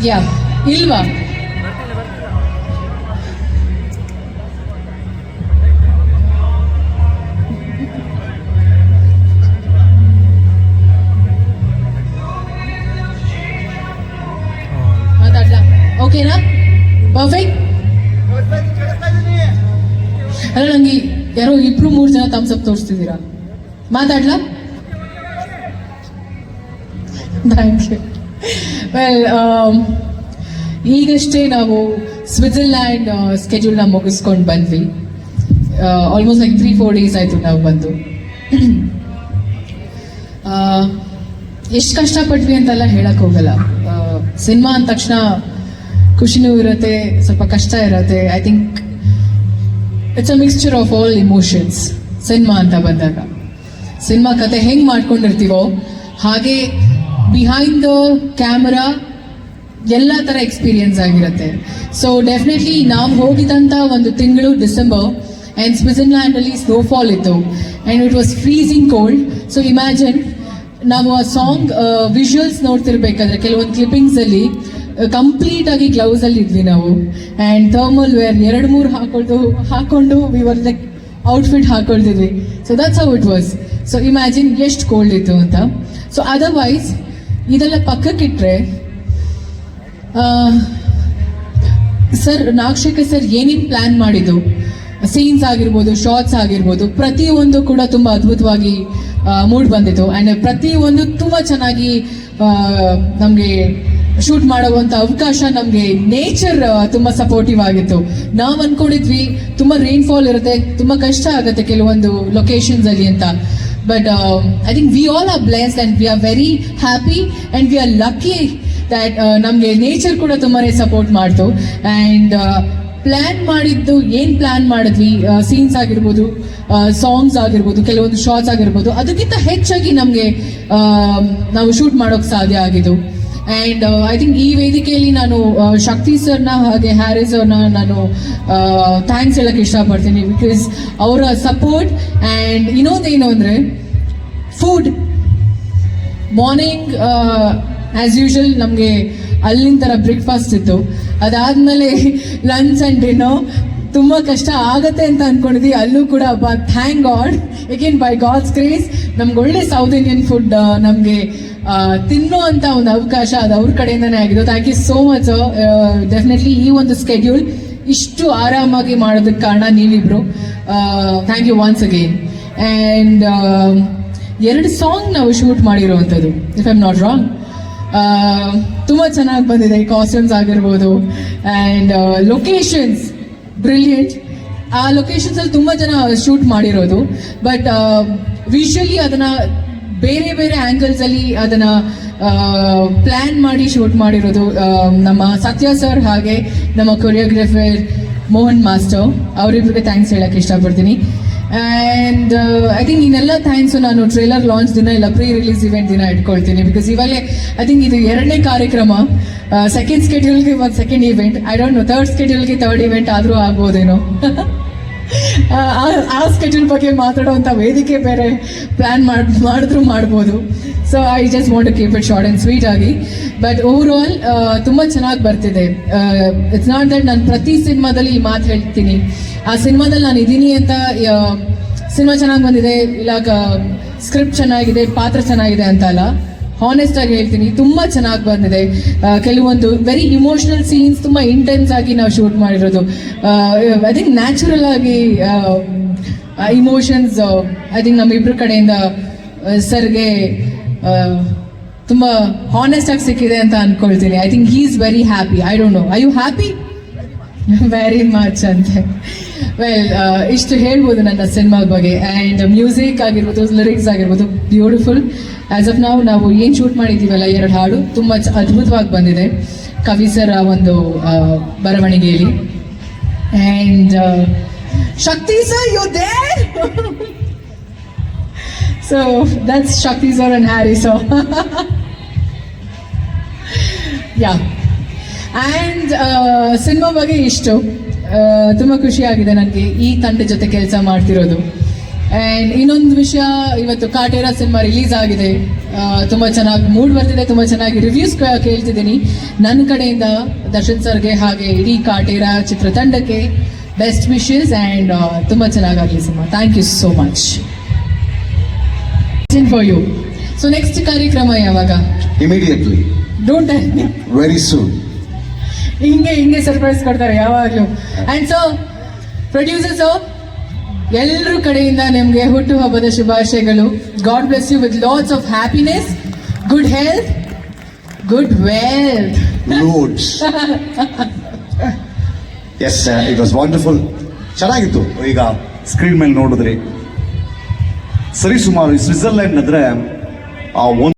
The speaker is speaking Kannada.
ಯಾ ಇಲ್ವಾ? ಮಾತಾಡ್ಲಾ? ಓಕೆನಾ? ಪರ್ಫೆಕ್ಟ್. ಅಲ್ಲ, ನಂಗೆ ಯಾರೋ 2-3 ಜನ ಥಮ್ಸ್ ಅಪ್ ತೋರಿಸ್ತಿದ್ದೀರಾ. ಮಾತಾಡ್ಲಾ? Thank you. ವೆಲ್, ಈಗಷ್ಟೇ ನಾವು ಸ್ವಿಟ್ಜರ್ಲ್ಯಾಂಡ್ ಸ್ಕೆಡ್ಯೂಲ್ನ ಮುಗಿಸ್ಕೊಂಡು ಬಂದ್ವಿ. ಆಲ್ಮೋಸ್ಟ್ ಲೈಕ್ 3-4 ಡೇಸ್ ಆಯಿತು ನಾವು ಬಂದು. ಎಷ್ಟು ಕಷ್ಟಪಟ್ವಿ ಅಂತೆಲ್ಲ ಹೇಳಕ್ ಹೋಗಲ್ಲ. ಸಿನಿಮಾ ಅಂದ ತಕ್ಷಣ ಖುಷಿನೂ ಇರುತ್ತೆ, ಸ್ವಲ್ಪ ಕಷ್ಟ ಇರುತ್ತೆ. I think it's a mixture of all emotions. Cinema ಅಂತ ಬಂದಾಗ ಸಿನಿಮಾ ಕತೆ ಹೆಂಗೆ ಮಾಡ್ಕೊಂಡಿರ್ತೀವೋ ಹಾಗೆ ಬಿಹೈಂಡ್ ದ ಕ್ಯಾಮರಾ ಎಲ್ಲ ಥರ ಎಕ್ಸ್ಪೀರಿಯನ್ಸ್ ಆಗಿರುತ್ತೆ. ಸೊ ಡೆಫಿನೆಟ್ಲಿ ನಾವು ಹೋಗಿದ್ದಂಥ ಒಂದು ತಿಂಗಳು ಡಿಸೆಂಬರ್, ಆ್ಯಂಡ್ ಸ್ವಿಟ್ಜರ್ಲ್ಯಾಂಡಲ್ಲಿ ಸ್ನೋಫಾಲ್ ಇತ್ತು and it was freezing cold. So imagine, ನಾವು ಆ ಸಾಂಗ್ ವಿಜುವಲ್ಸ್ ನೋಡ್ತಿರ್ಬೇಕಾದ್ರೆ ಕೆಲವೊಂದು ಕ್ಲಿಪ್ಪಿಂಗ್ಸಲ್ಲಿ ಕಂಪ್ಲೀಟ್ ಆಗಿ ಗ್ಲೌಸ್ ಅಲ್ಲಿ ಇದ್ವಿ ನಾವು, ಆ್ಯಂಡ್ ಥರ್ಮಲ್ ವೇರ್ 2-3 ಹಾಕೊಂಡು ವಿ ವರ್ ಲೈಕ್ ಔಟ್ಫಿಟ್ ಹಾಕೊಳ್ತಿದ್ವಿ. So that's how it was. So imagine ಎಷ್ಟು ಕೋಲ್ಡ್ ಇತ್ತು ಅಂತ. ಸೊ ಅದರ್ವೈಸ್ ಇದೆಲ್ಲ ಪಕ್ಕಕ್ಕಿಟ್ರೆ ಸರ್, ನಾಗಶೇಖರ್ ಸರ್ ಏನೇನು ಪ್ಲ್ಯಾನ್ ಮಾಡಿದ್ದು, ಸೀನ್ಸ್ ಆಗಿರ್ಬೋದು, ಶಾರ್ಟ್ಸ್ ಆಗಿರ್ಬೋದು, ಪ್ರತಿಯೊಂದು ಕೂಡ ತುಂಬ ಅದ್ಭುತವಾಗಿ ಮೂಡ್ ಬಂದಿತ್ತು. ಆ್ಯಂಡ್ ಪ್ರತಿಯೊಂದು ತುಂಬ ಚೆನ್ನಾಗಿ ನಮಗೆ ಶೂಟ್ ಮಾಡುವಂಥ ಅವಕಾಶ ನಮಗೆ ನೇಚರ್ ತುಂಬ ಸಪೋರ್ಟಿವ್ ಆಗಿತ್ತು. ನಾವು ಅಂದ್ಕೊಂಡಿದ್ವಿ ತುಂಬ ರೈನ್ಫಾಲ್ ಇರುತ್ತೆ, ತುಂಬ ಕಷ್ಟ ಆಗುತ್ತೆ ಕೆಲವೊಂದು ಲೊಕೇಶನ್ಸಲ್ಲಿ ಅಂತ. But I think we all are blessed and we are very happy and we are lucky that ನಮಗೆ ನೇಚರ್ ಕೂಡ ತುಂಬಾ ಸಪೋರ್ಟ್ ಮಾಡ್ತು. ಆ್ಯಂಡ್ ಪ್ಲ್ಯಾನ್ ಮಾಡಿದ್ದು ಏನು ಪ್ಲ್ಯಾನ್ ಮಾಡಿದ್ವಿ, ಸೀನ್ಸ್ ಆಗಿರ್ಬೋದು, ಸಾಂಗ್ಸ್ ಆಗಿರ್ಬೋದು, ಕೆಲವೊಂದು ಶಾರ್ಟ್ಸ್ ಆಗಿರ್ಬೋದು, ಅದಕ್ಕಿಂತ ಹೆಚ್ಚಾಗಿ ನಮಗೆ ನಾವು ಶೂಟ್ ಮಾಡೋಕ್ಕೆ ಸಾಧ್ಯ ಆಗಿದ್ದು. ಆ್ಯಂಡ್ ಐ ಥಿಂಕ್ ಈ ವೇದಿಕೆಯಲ್ಲಿ ನಾನು ಶಕ್ತಿ ಸರ್ನ ಹಾಗೆ ಹ್ಯಾರಿ ಸರ್ನ ನಾನು ಥ್ಯಾಂಕ್ಸ್ ಹೇಳಕ್ಕೆ ಇಷ್ಟಪಡ್ತೀನಿ. ಬಿಕಾಸ್ ಅವರ ಸಪೋರ್ಟ್. ಆ್ಯಂಡ್ ಇನ್ನೊಂದೇನು ಅಂದರೆ ಫುಡ್. ಮಾರ್ನಿಂಗ್ ಆ್ಯಸ್ ಯೂಶುವಲ್ ನಮಗೆ ಅಲ್ಲಿನ ಥರ ಬ್ರೇಕ್ಫಾಸ್ಟ್ ಇತ್ತು. ಅದಾದಮೇಲೆ ಲಂಚ್ ಆ್ಯಂಡ್ ಡಿನ್ನರ್ ತುಂಬ ಕಷ್ಟ ಆಗತ್ತೆ ಅಂತ ಅಂದ್ಕೊಂಡಿದ್ವಿ. ಅಲ್ಲೂ ಕೂಡ thank God, again by God's grace ನಮ್ಗೆ ಒಳ್ಳೆ ಸೌತ್ ಇಂಡಿಯನ್ ಫುಡ್ ನಮಗೆ ತಿನ್ನೋ ಅಂತ ಒಂದು ಅವಕಾಶ ಅದು ಅವ್ರ ಕಡೆಯಿಂದನೇ ಆಗಿದ್ದು. Thank you so much. Definitely ಈ ಒಂದು ಸ್ಕೆಡ್ಯೂಲ್ ಇಷ್ಟು ಆರಾಮಾಗಿ ಮಾಡೋದಕ್ಕೆ ಕಾರಣ ನೀವಿಬ್ರು. Thank you once again. And 2 song ನಾವು ಶೂಟ್ ಮಾಡಿರೋವಂಥದ್ದು, if I am not wrong. ತುಂಬ ಚೆನ್ನಾಗಿ ಬಂದಿದೆ, ಕಾಸ್ಟ್ಯೂಮ್ಸ್ ಆಗಿರ್ಬೋದು ಆ್ಯಂಡ್ ಲೊಕೇಶನ್ಸ್ ಬ್ರಿಲಿಯಂಟ್. ಆ ಲೊಕೇಶನ್ಸಲ್ಲಿ ತುಂಬ ಜನ ಶೂಟ್ ಮಾಡಿರೋದು. ಬಟ್ ವಿಷುವಲಿ ಅದನ್ನು ಬೇರೆ ಬೇರೆ ಆ್ಯಂಗಲ್ಸಲ್ಲಿ ಅದನ್ನು ಪ್ಲ್ಯಾನ್ ಮಾಡಿ ಶೂಟ್ ಮಾಡಿರೋದು ನಮ್ಮ ಸತ್ಯ ಸರ್ ಹಾಗೆ ನಮ್ಮ ಕೊರಿಯೋಗ್ರಫರ್ ಮೋಹನ್ ಮಾಸ್ಟರ್, ಅವರಿಬ್ಬರಿಗೆ ಥ್ಯಾಂಕ್ಸ್ ಹೇಳೋಕ್ಕೆ ಇಷ್ಟಪಡ್ತೀನಿ. ಆ್ಯಂಡ್ ಐ ಥಿಂಕ್ ಇನ್ನೆಲ್ಲ ಥ್ಯಾಂಕ್ಸು ನಾನು ಟ್ರೇಲರ್ ಲಾಂಚ್ ದಿನ ಇಲ್ಲ ಪ್ರೀ ರಿಲೀಸ್ ಇವೆಂಟ್ ದಿನ ಇಟ್ಕೊಳ್ತೀನಿ. ಬಿಕಾಸ್ ಇವಾಗಲೇ ಐ ಥಿಂಕ್ ಇದು 2ನೇ ಕಾರ್ಯಕ್ರಮ, ಸೆಕೆಂಡ್ ಸ್ಕೆಡ್ಯೂಲ್ಗೆ ಒಂದು second event, I don't know third ಸ್ಕೆಡ್ಯೂಲ್ಗೆ ಥರ್ಡ್ ಈವೆಂಟ್ ಆದರೂ ಆಗ್ಬೋದೇನೋ. ಆ ಸ್ಕೆಡ್ಯೂಲ್ ಬಗ್ಗೆ ಮಾತಾಡೋವಂಥ ವೇದಿಕೆ ಬೇರೆ ಪ್ಲ್ಯಾನ್ ಮಾಡಿದ್ರು ಮಾಡ್ಬೋದು. So I just want to keep it short and sweet ಆಗಿ. ಬಟ್ ಓವರ್ ಆಲ್ ತುಂಬ ಚೆನ್ನಾಗಿ ಬರ್ತಿದೆ. ಇಟ್ಸ್ ನಾಟ್ ದಟ್ ನಾನು ಪ್ರತಿ ಸಿನಿಮಾದಲ್ಲಿ ಈ ಮಾತು ಹೇಳ್ತೀನಿ, ಆ ಸಿನಿಮಾದಲ್ಲಿ ನಾನು ಇದ್ದೀನಿ ಅಂತ ಸಿನಿಮಾ ಚೆನ್ನಾಗಿ ಬಂದಿದೆ ಇಲ್ಲ ಸ್ಕ್ರಿಪ್ಟ್ ಚೆನ್ನಾಗಿದೆ, ಪಾತ್ರ ಚೆನ್ನಾಗಿದೆ ಅಂತ ಅಲ್ಲ. ಹಾನೆಸ್ಟ್ ಆಗಿ ಹೇಳ್ತೀನಿ, ತುಂಬ ಚೆನ್ನಾಗಿ ಬಂದಿದೆ. ಕೆಲವೊಂದು ವೆರಿ ಇಮೋಷನಲ್ ಸೀನ್ಸ್ ತುಂಬ ಇಂಟೆನ್ಸ್ ಆಗಿ ನಾವು ಶೂಟ್ ಮಾಡಿರೋದು. ಐ ಥಿಂಕ್ ನ್ಯಾಚುರಲ್ ಆಗಿ ಇಮೋಷನ್ಸ್ ಐ ಥಿಂಕ್ ನಮ್ಮಿಬ್ಬರ ಕಡೆಯಿಂದ ಸರ್ಗೆ ತುಂಬ ಹಾನೆಸ್ಟ್ ಆಗಿ ಸಿಕ್ಕಿದೆ ಅಂತ ಅಂದ್ಕೊಳ್ತೀನಿ. I think he is very happy. I don't know, I you happy? Very much ಅಂತೆ. ವೆಲ್, ಇಷ್ಟು ಹೇಳ್ಬೋದು ನನ್ನ ಸಿನಿಮಾದ ಬಗ್ಗೆ. ಆ್ಯಂಡ್ ಮ್ಯೂಸಿಕ್ ಆಗಿರ್ಬೋದು, ಲಿರಿಕ್ಸ್ ಆಗಿರ್ಬೋದು, ಬ್ಯೂಟಿಫುಲ್. ಆ್ಯಸ್ ಆಫ್ ನಾವು ಏನು ಶೂಟ್ ಮಾಡಿದ್ದೀವಲ್ಲ 2 ಹಾಡು ತುಂಬ ಅದ್ಭುತವಾಗಿ ಬಂದಿದೆ ಕವಿ ಸರ್ ಒಂದು ಬರವಣಿಗೆಯಲ್ಲಿ. And Shakti sir, you there? So that's Shakti sir and Harry sir. Yeah. And cinema ಬಗ್ಗೆ ಇಷ್ಟು ತುಂಬ ಖುಷಿಯಾಗಿದೆ ನನಗೆ ಈ ತಂಡ ಜೊತೆ ಕೆಲಸ ಮಾಡ್ತಿರೋದು. ಆ್ಯಂಡ್ ಇನ್ನೊಂದು ವಿಷಯ, ಇವತ್ತು ಕಾಟೇರ ಸಿನಿಮಾ ರಿಲೀಸ್ ಆಗಿದೆ. ತುಂಬ ಚೆನ್ನಾಗಿ ಮೂಡ್ ಬರ್ತಿದೆ, ತುಂಬ ಚೆನ್ನಾಗಿ ರಿವ್ಯೂಸ್ ಕೇಳ್ತಿದ್ದೀನಿ. ನನ್ನ ಕಡೆಯಿಂದ ದರ್ಶನ್ ಸರ್ಗೆ ಹಾಗೆ ಇಡೀ ಕಾಟೇರ ಚಿತ್ರತಂಡಕ್ಕೆ ಬೆಸ್ಟ್ ವಿಶಸ್ ಆ್ಯಂಡ್ ತುಂಬ ಚೆನ್ನಾಗಾಗಲಿ cinema. Thank you so much for you. So next ಕಾರ್ಯಕ್ರಮ ಯಾವಾಗ? Immediately, don't very soon. ಹಿಂಗೆ ಸರ್ಪ್ರೈಸ್ ಕೊಡ್ತಾರೆ ಯಾವಾಗಲೂ. ಆ್ಯಂಡ್ ಸೊ ಪ್ರೊಡ್ಯೂಸರ್ಸ್ ಎಲ್ಲರ ಕಡೆಯಿಂದ ನಿಮಗೆ ಹುಟ್ಟುಹಬ್ಬದ ಶುಭಾಶಯಗಳು. God bless you with lots of happiness, good health, good wealth. Loads. Yes, it was wonderful. ಚೆನ್ನಾಗಿತ್ತು. ಈಗ ಸ್ಕ್ರೀನ್ ಮೇಲೆ ನೋಡಿದ್ರಿ, ಸರಿ ಸುಮಾರು ಸ್ವಿಟ್ಜರ್ಲ್ಯಾಂಡ್ ಅಂದ್ರೆ ಆ